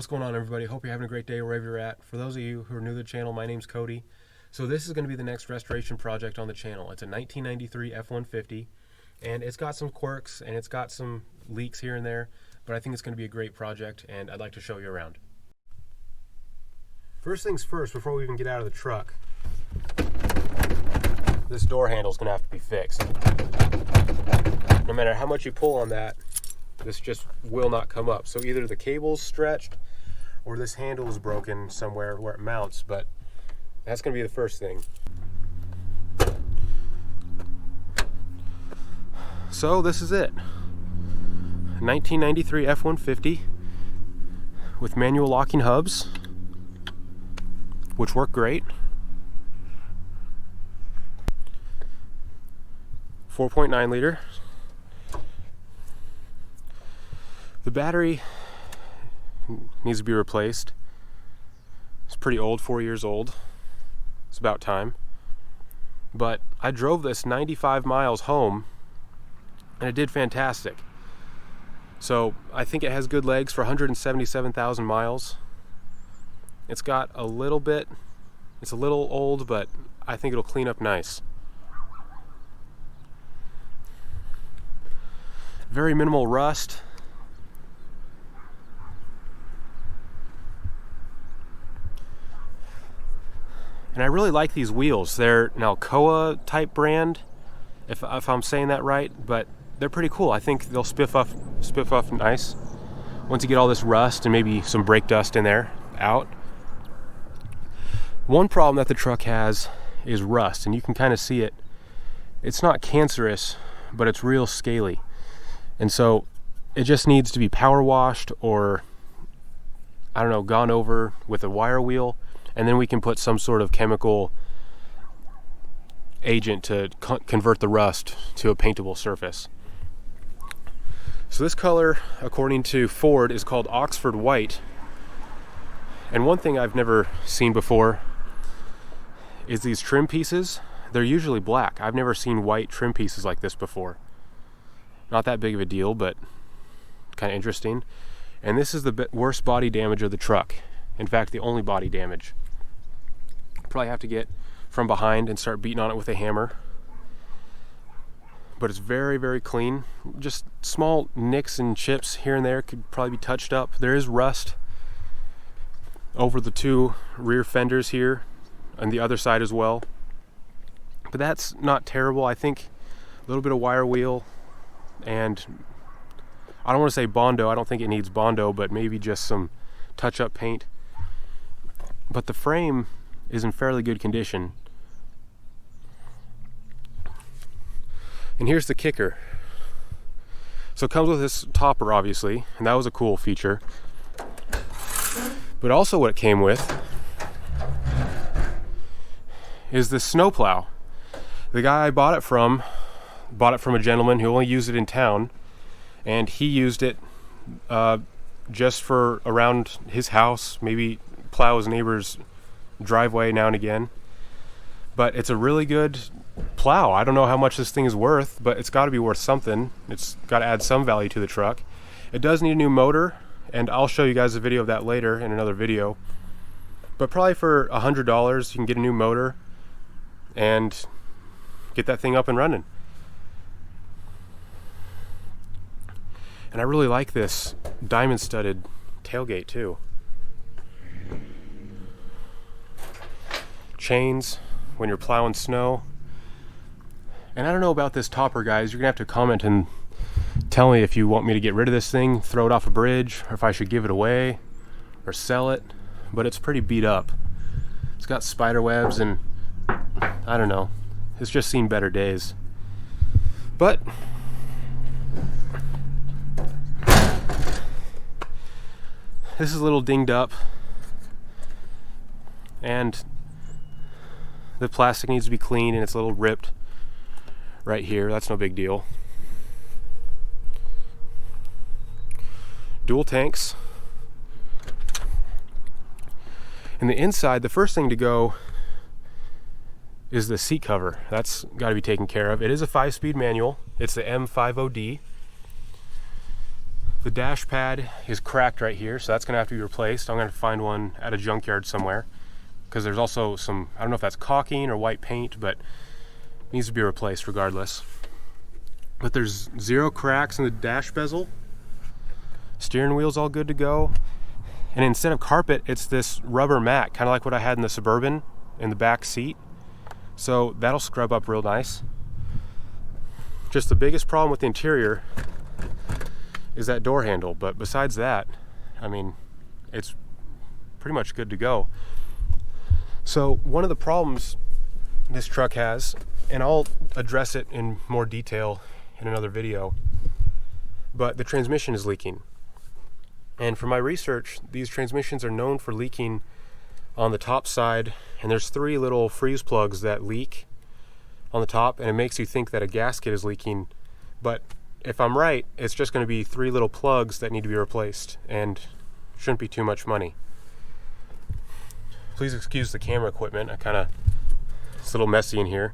What's going on, everybody? Hope you're having a great day wherever you're at. For those of you who are new to the channel, my name's Cody. So this is going to be the next restoration project on the channel. It's a 1993 F-150, and it's got some quirks and it's got some leaks here and there, but I think it's going to be a great project, and I'd like to show you around. First things first, before we even get out of the truck, this door handle is going to have to be fixed. No matter how much you pull on that, this just will not come up. So either the cable's stretched or this handle is broken somewhere where it mounts, but that's going to be the first thing. So this is it. 1993 F-150 with manual locking hubs, which work great. 4.9 liter. The battery needs to be replaced. It's pretty old, 4 years old. It's about time. But I drove this 95 miles home and it did fantastic. So I think it has good legs for 177,000 miles. It's got a little bit, it's a little old, but I think it'll clean up nice. Very minimal rust. And I really like these wheels. They're an Alcoa type brand, if I'm saying that right, but they're pretty cool. I think they'll spiff off nice once you get all this rust and maybe some brake dust in there out. One problem that the truck has is rust, and you can kind of see it. It's not cancerous, but it's real scaly. And so it just needs to be power washed or, I don't know, gone over with a wire wheel. And then we can put some sort of chemical agent to convert the rust to a paintable surface. So this color, according to Ford, is called Oxford White. And one thing I've never seen before is these trim pieces. They're usually black. I've never seen white trim pieces like this before. Not that big of a deal, but kind of interesting. And this is the worst body damage of the truck. In fact, the only body damage. Probably have to get from behind and start beating on it with a hammer. But it's very, very clean. Just small nicks and chips here and there could probably be touched up. There is rust over the two rear fenders here and the other side as well. But that's not terrible. I think a little bit of wire wheel, and I don't want to say Bondo. I don't think it needs Bondo, but maybe just some touch-up paint. But the frame is in fairly good condition. And here's the kicker. So it comes with this topper, obviously, and that was a cool feature. But also what it came with is this snow plow. The guy I bought it from a gentleman who only used it in town, and he used it just for around his house, maybe plow his neighbor's driveway now and again. But it's a really good plow. I don't know how much this thing is worth, but it's got to be worth something. It's got to add some value to the truck. It does need a new motor, and I'll show you guys a video of that later in another video. But probably for $100 you can get a new motor and get that thing up and running. And I really like this diamond studded tailgate too. Chains when you're plowing snow. And I don't know about this topper, guys. You're gonna have to comment and tell me if you want me to get rid of this thing, throw it off a bridge, or if I should give it away or sell it. But it's pretty beat up. It's got spider webs, and I don't know, it's just seen better days. But this is a little dinged up, and the plastic needs to be cleaned, and it's a little ripped right here. That's no big deal. Dual tanks. And the inside, the first thing to go is the seat cover. That's got to be taken care of. It is a 5-speed manual. It's the M50D. The dash pad is cracked right here, so that's going to have to be replaced. I'm going to find one at a junkyard somewhere, because there's also some, I don't know if that's caulking or white paint, but it needs to be replaced regardless. But there's 0 cracks in the dash bezel. Steering wheel's all good to go. And instead of carpet, it's this rubber mat, kind of like what I had in the Suburban in the back seat. So that'll scrub up real nice. Just the biggest problem with the interior is that door handle, but besides that, I mean, it's pretty much good to go. So one of the problems this truck has, and I'll address it in more detail in another video, but the transmission is leaking. And from my research, these transmissions are known for leaking on the top side, and there's 3 little freeze plugs that leak on the top, and it makes you think that a gasket is leaking, but if I'm right, it's just going to be 3 little plugs that need to be replaced, and shouldn't be too much money. Please excuse the camera equipment. It's a little messy in here.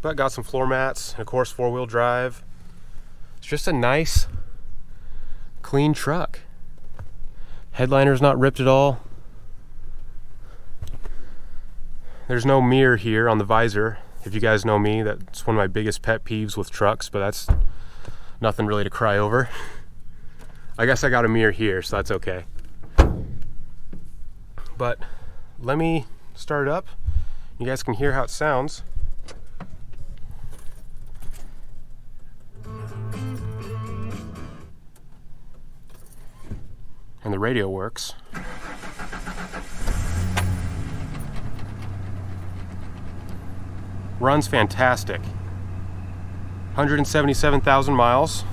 But got some floor mats, and of course 4-wheel drive. It's just a nice, clean truck. Headliner's not ripped at all. There's no mirror here on the visor. If you guys know me, that's one of my biggest pet peeves with trucks, but that's nothing really to cry over. I guess I got a mirror here, so that's okay. But let me start it up. You guys can hear how it sounds. And the radio works. Runs fantastic. 177,000 miles.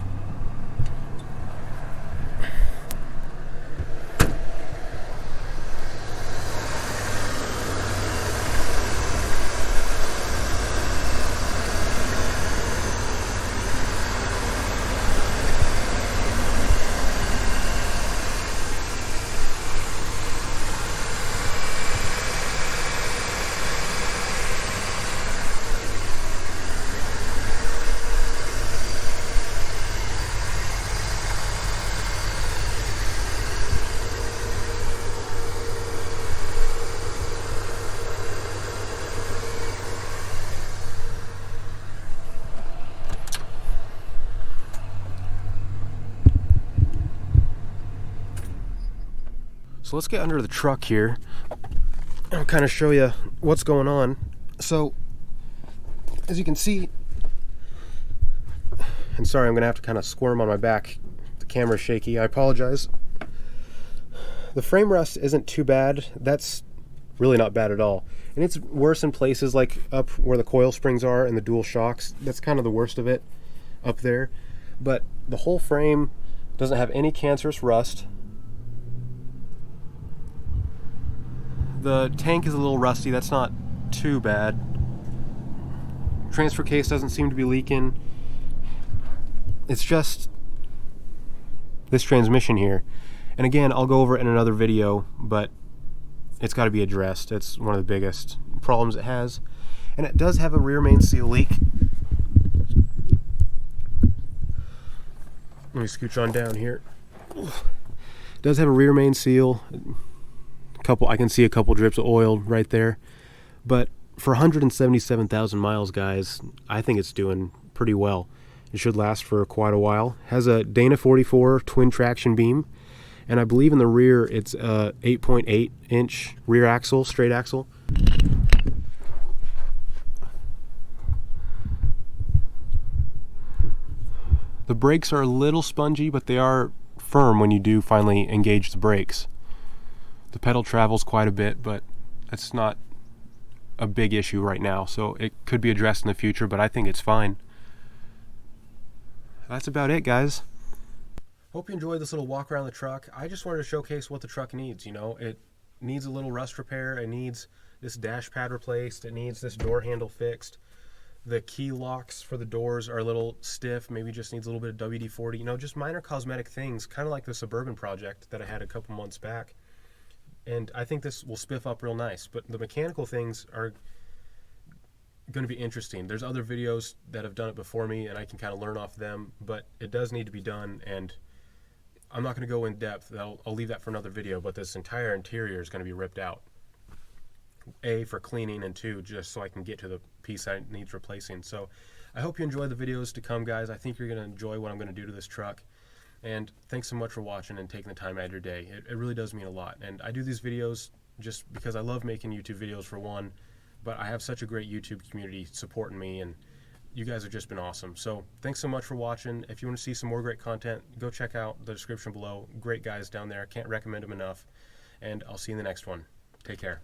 So let's get under the truck here. I'll kind of show you what's going on. So, as you can see, and sorry, I'm going to have to kind of squirm on my back. The camera's shaky. I apologize. The frame rust isn't too bad. That's really not bad at all. And it's worse in places like up where the coil springs are and the dual shocks. That's kind of the worst of it up there. But the whole frame doesn't have any cancerous rust. The tank is a little rusty. That's not too bad. Transfer case doesn't seem to be leaking. It's just this transmission here. And again, I'll go over it in another video, but it's got to be addressed. It's one of the biggest problems it has. And it does have a rear main seal leak. Let me scooch on down here. It does have a rear main seal. I can see a couple drips of oil right there. But for 177,000 miles, guys, I think it's doing pretty well. It should last for quite a while. Has a Dana 44 twin traction beam, and I believe in the rear it's a 8.8 inch rear axle, straight axle. The brakes are a little spongy, but they are firm when you do finally engage the brakes. The pedal travels quite a bit, but that's not a big issue right now, so it could be addressed in the future, but I think it's fine. That's about it, guys. Hope you enjoyed this little walk around the truck. I just wanted to showcase what the truck needs. You know, it needs a little rust repair. It needs this dash pad replaced. It needs this door handle fixed. The key locks for the doors are a little stiff. Maybe just needs a little bit of WD-40. You know, just minor cosmetic things, kind of like the Suburban project that I had a couple months back. And I think this will spiff up real nice. But the mechanical things are going to be interesting. There's other videos that have done it before me, and I can kind of learn off them, but it does need to be done, and I'm not going to go in depth. I'll leave that for another video, but this entire interior is going to be ripped out. A, for cleaning, and 2, just so I can get to the piece that needs replacing. So I hope you enjoy the videos to come, guys. I think you're going to enjoy what I'm going to do to this truck. And thanks so much for watching and taking the time out of your day. It really does mean a lot. And I do these videos just because I love making YouTube videos, for one, but I have such a great YouTube community supporting me, and you guys have just been awesome. So thanks so much for watching. If you want to see some more great content, go check out the description below. Great guys down there. Can't recommend them enough. And I'll see you in the next one. Take care.